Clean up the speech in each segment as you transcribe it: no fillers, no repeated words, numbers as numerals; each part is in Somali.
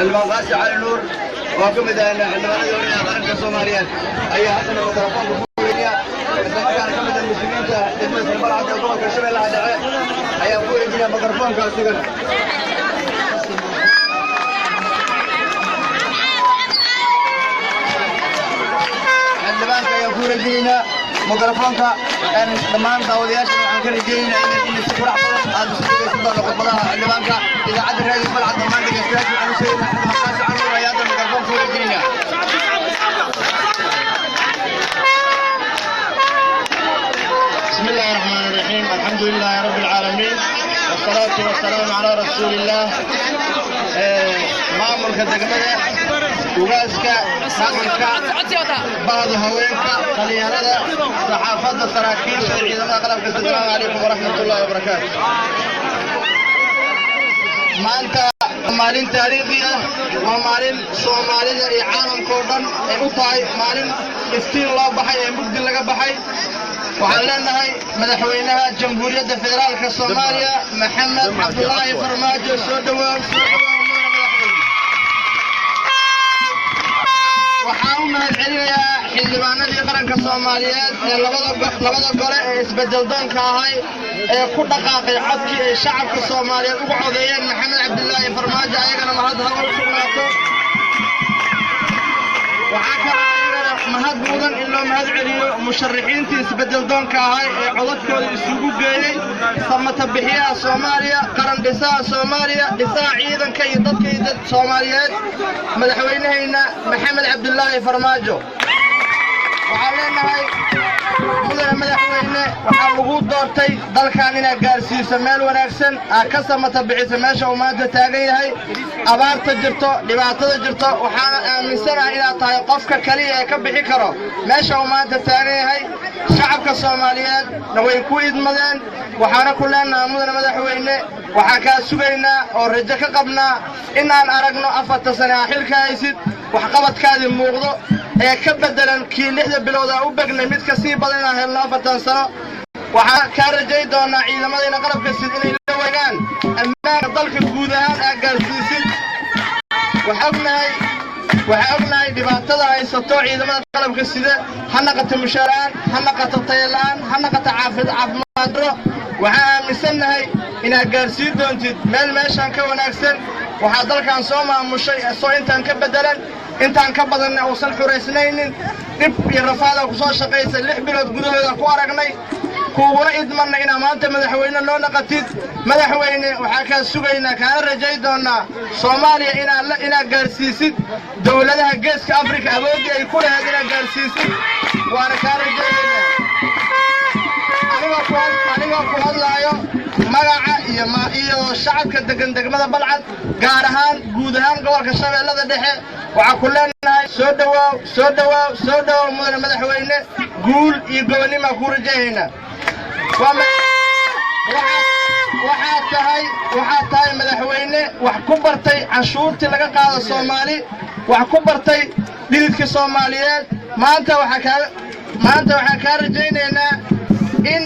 المغاسي على النور وكم إذا عندما ندورنا قرنك الصوماليات أي حتى لو ترفضوا بقولية إذا ما كان كم المسلمين تدمس البرعة تقوم كشمال العداء أي أقول إنجنا مقرفون كاسوغن عندما يقول إنجنا مقرفون كان ضمان داودياش عن كل جينا إن السفر عفوا هذا السفر يسبب لقبلها عندما إذا عاد هذه البلعة ضمان دقيقة عن سيدنا المقاس عن رياض المقرفون كل جينا بسم الله الرحمن الرحيم الحمد لله رب العالمين والصلاة والسلام على رسول الله مأمور كدقمة وغازك مأمورك بعض هوينك خليانا صحافة سراكيل إذا ما قلبك السلام عليكم ورحمة الله وبركاته ما أنت مالين تاريخية ومالين صومالين عالم كوردن أوتاي مالين استيل الله بحي مجد لك بحي وعلنا هاي مدحوينها جمهورية فدرالك الصومالية محمد عبد الله فرماجو سودوان وحاولنا العليا xildhibaanadii qaranka Soomaaliyeed ee labada gole ee isbedel doonka ahay ee ku dhaqaaqay codkii ay shacabka Soomaaliyeed ugu codeeyeen Maxamed Cabdullaahi Farmaajo ayagana mahad ha u sugnaato waxa kale mahad mudan in loo mahad celiyo musharaxiintii isbedel doonka ahay ee codadkooda isugu geeyay samata bixiyaha Soomaaliya qaran dhisaa Soomaaliya dhisaa ciidanka iyo dadka Soomaaliyeed madaxweynahayna Maxamed Cabdullaahi Farmaajo وعلينا هاي مدحوينه waxaa lagu doortay dalkan inay gaarsiiso meel wanaagsan ka matabixiso meesha uu maanta taagan yahay abaarta jirto dhibaatada jirto waxaana aaminsanahay inaad tahay qofka kaliya ee ka bixi karo meesha uu maanta taagan yahay shacabka Soomaaliyeed way ku idmadeen waxaana ku leenahay madaxweyne waxaan ka sugaynaa oo rajo ka qabnaa in aan aragno 4 sano xilka haysid wax qabadkaadi muuqdo ee ka bedelan kii 6 bilood u bagnay mid ka sii badan ah helno 4 sano waxa ka rajay doonaa ciidamada qalabka sida inay la wagaan ammaanka dalka guud ahaan gaarsiisid waxa ognahay dhibaatada haysato ciidamada qalabka sida hanaqata mushaaraan hanaqata taylaan hanaqata caafimaad daro waxa aaminsanahay inaad gaarsiin doontid meeshan ka wanaagsan waxa dalkan soo maamushay soo intaan ka bedelan intaan ka badan oo san xureysnaynin dib iyo rafaad ku soo shaqeysay 6 bilood gudahooda ku aragnay kuwana idmanna in maanta madaxweyne loo naqatid madaxweyne waxa ka sugaynaa ka rajay doonaa Soomaaliya ina gaarsiisid dawladaha geeska Afrika awoodii ay ku leedahay ina gaarsiisid waana ka rajaynaa aniga ku hadlaayo magaca iyo shacabka degan degmada Balcad gaar ahaan guud ahaan gobolka Shabeellada Dhexe waxa ku leenahay soo dhawaaw madaxweyne guul iyo gobolnimo ku rajaynayna waxa tahay madaxweyne wax ku bartay cashuurtii laga qaado Soomaali wax ku bartay dhididka Soomaaliyeed maanta waxa ka rajaynaynaa in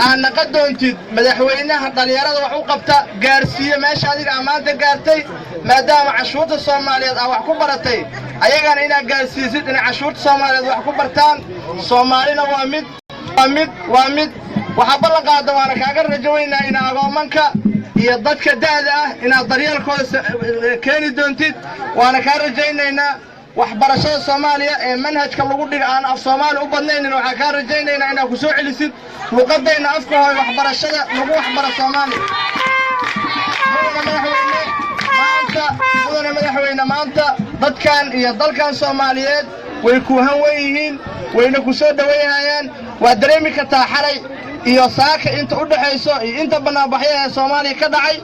aan naqadoontid madaxweynaha dhalinyarada wax u qabta gaarsiyo meesha adiga amaanta gaartay maadaama cashuurta Soomaaliyeed wax ku baratay ayagana ina gaarsiisid in cashuurta Soomaaliyeed wax ku bartaan Soomaalina waa mid waxa ballan qaado waana kaaga rajaynaa in agoomanka iyo dadka daada ah ina daryeelkooda keeni doontid waana ka rajaynaynaa waxbarashada Soomaaliya ee manhajka lagu dhigo aan af Soomaali u badnayn waxa ka rajaynaynaa inaad ku soo celisid luqadayna afka waxbarashada lagu waxbaro Soomaali madaxweyne maanta dadkan iyo dalkan Soomaaliyeed way ku hanweeyeen wayna ku soo dhaweeyayaan waa dareemi kartaa xalay iyo saaka inta u dhaxayso iyo inta banaabaxyada Soomaaliya ka dhacay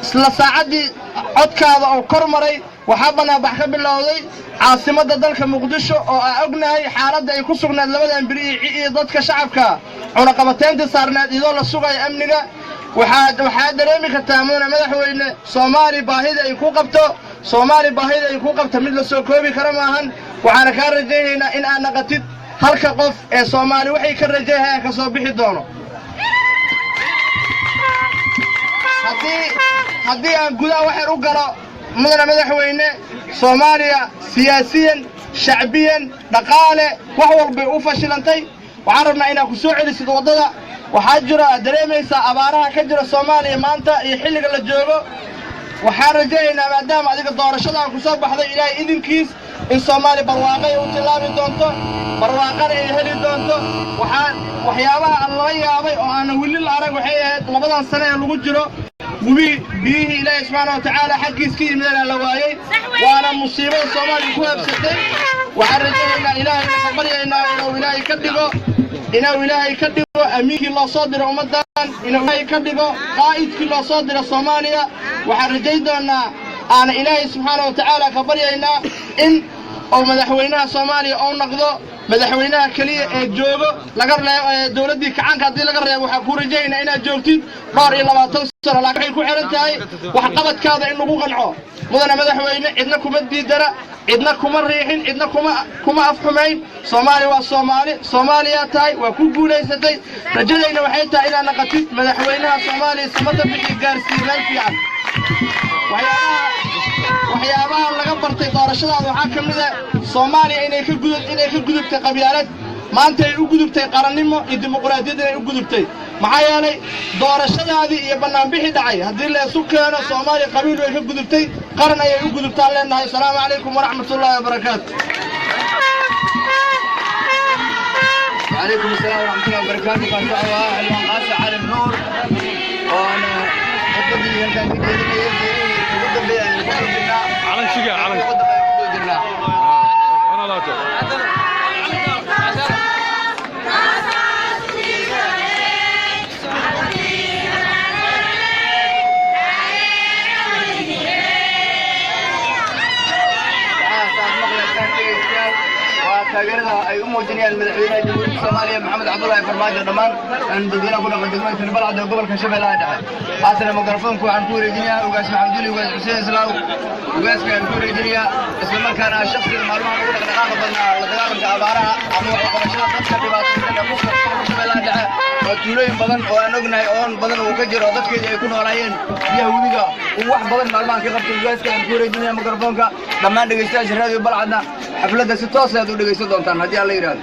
isla saacadii codkaada oo kormaray waxa banaabax ka bilowday caasimada dalka Muqdisho oo ay ognahay xaaladda ay ku sugnayd labadan biri iyo dadka shacabka cuna qabateynta saarnayd idoo la sugay amniga waxa dareemi kartaa madaxweyne Soomaali baahida ay ku qabto mid la soo koobi karo maahan waxaana ka rajaynaynaa in aan naqatid halka qof ee Soomaali waxay ka rajayaan ka soo bixi doono haddii aan gudaha waxaan u galo مدن مدحوينه سوماليا سياسيا شعبيا dhaqaale wax walba u fashilantay waxaan rabnaa inaan ku soo celisid wadada waxaa jira dareemaysa abaaraha ka jira Soomaaliya maanta iyo xilliga la joogo waxaan rajaynaynaa maadaama adiga doorashada ku soo baxday ilaahay idinkiis in Soomaaliya barwaaqo ay u tilaabi doonto barwaaqana ay heli doonto waxyaabaha aan la yaabay oo aan wili la arag waxay ahayd labadan sano ee lagu jiro وبي بيه إلهي سبحانه وتعالى حقيس كي من الألواي وأنا مصيبة الصومالي كوها بستين وعرجينا إلهي نخبري إنه إلهي كدقو إنه إلهي كدقو أميكي الله صادر ومدان إنه إلهي كدقو قائدك الله صادر الصومالية وعرجينا أنا إلهي سبحانه وتعالى خبري إن أو مدحوينها صوماليا أو نقضو مدحوينها كلية جوجو لقر دولتي كعان كادي لقر وحكو رجينا إنا جوجتين قاري لما تنصر لكن يكو حيرنتهاي وحقبت كذا إنه قنعو مدنا مدحوينه إدنا كما ديدرا إدنا كما ريحين إدنا كما أفحمين صومالي والصومالي صوماليا تاي وكو قوليستي رجلينا وحيتا إلى نقطيت مدحوينها صومالي سمتا بكي قارسي لنفي عنه waxyaabaha laga bartay doorashada waxa kamida Soomaaliya inay ka gudubtay qabyaalad maanta ay u gudubtay qarannimo iyo dimuqraadiyad ay u gudubtay maxaa yeelay doorashadaadii iyo banaanbixi dhacay hadii la isku keeno Soomaaliya qabiil way ka gudubtay qaran ay u gudubtaan leenahay salaamu calaykum waraxmatullaahi wabarakaatuh وعليكم السلام ورحمة الله وبركاته كان دعوة علوان قاسة على النور وأنا أقدم لي كان على شجع على أنا لا تاجرنا أي موجودين المدحوين الجمهورية الصومالية محمد عبد الله فرماجة ضمان أن بدينا كنا قدمنا في البلد قبل كشبه لا داعي حتى لما قرفون كو عن كوري الدنيا وقاس محمد علي وقاس حسين سلاو وقاس كان كوري الدنيا اسمه كان الشخص المعلومات يقول لك دقائق بدنا دقائق كعبارة عمو قرشنا ضد كبيرات كشبه لا داعي وتولين بدن وأنقنا أون بدن وكجر وضد كذا يكونوا رايين يهودية وواحد بدن معلومات كقبل وقاس كان كوري الدنيا مقرفون كا لما نجستاج هذا بلعنا حفلة ستوس هذول اللي يصدقون تان هدي الله يراد.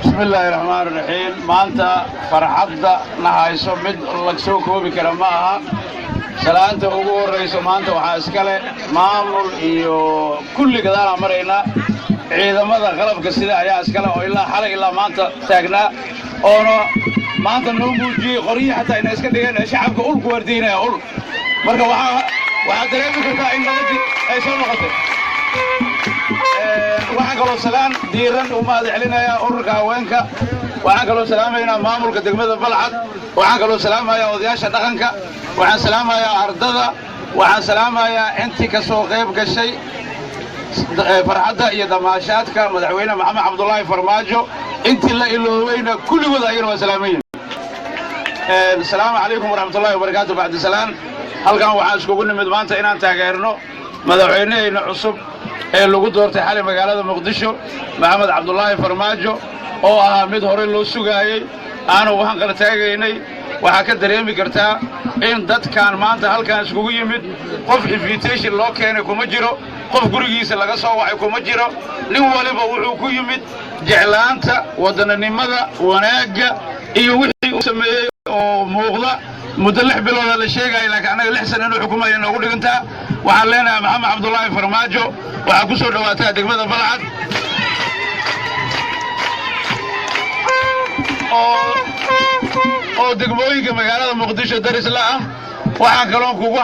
بسم الله الرحمن الرحيم ما أنت فرحت نهاية سمد لكسوكو بكرمها سلامت أقول رئيس ما أنت وحاسكله مامور إيو كل كذا أمرنا إذا ماذا غلب كسيدة يا أسكله إلا حرق إلا ما أنت تاجنا أو ما أنت نوجي قرية حتى إن إسكندرية شعب كل كوردينا يقول مركب waxaa dareemi kartaa in nabadii ay soo noqotay waxaan kaloo salaan diiran u mahad celinayaa ururka haweenka waxaan kaloo salaamaynaa maamulka degmada Balcad waxaan kaloo salaamayaa odayaasha dhaqanka waxaan salaamayaa ardada waxaan salaamayaa intii ka soo qayb gashay farxadda iyo damaashaadka madaxweyne maxamed cabdullaahi farmaajo intii la iloowayna kulligood ayagana waa salaamayeen assalaamu calaykum waraxmatullaahi wabarakaatuh bacdi salaan halkan waxaan iskugu nimid maanta inaan taageerno madaxweynehayna cusub ee lagu doortay xalay magaalada Muqdisho Maxamed Cabdullaahi Farmaajo oo ahaa mid hore loo sugaayay aanu waxaan kala taagaynay waxa ka dareemi kartaa in dadkan maanta halkan iskugu yimid qof invitation loo keenay kuma jiro qof gurigiisa laga soo wacay kuma jiro nin waliba wuxuu ku yimid jeclaanta wadanimada wanaaga iyo wixii uu sameeyay oo muuqda muddo 6 bilood la sheegay laakiin anaga 6 sano inuu xukumayo noogu dhigantaa waxaan leenahay Maxamed Cabdullaahi Farmaajo waxa ku soo dhawaataa degmada Balcad oo degmooyinka magaalada Muqdisho daris la ah waxaan kaloo kugu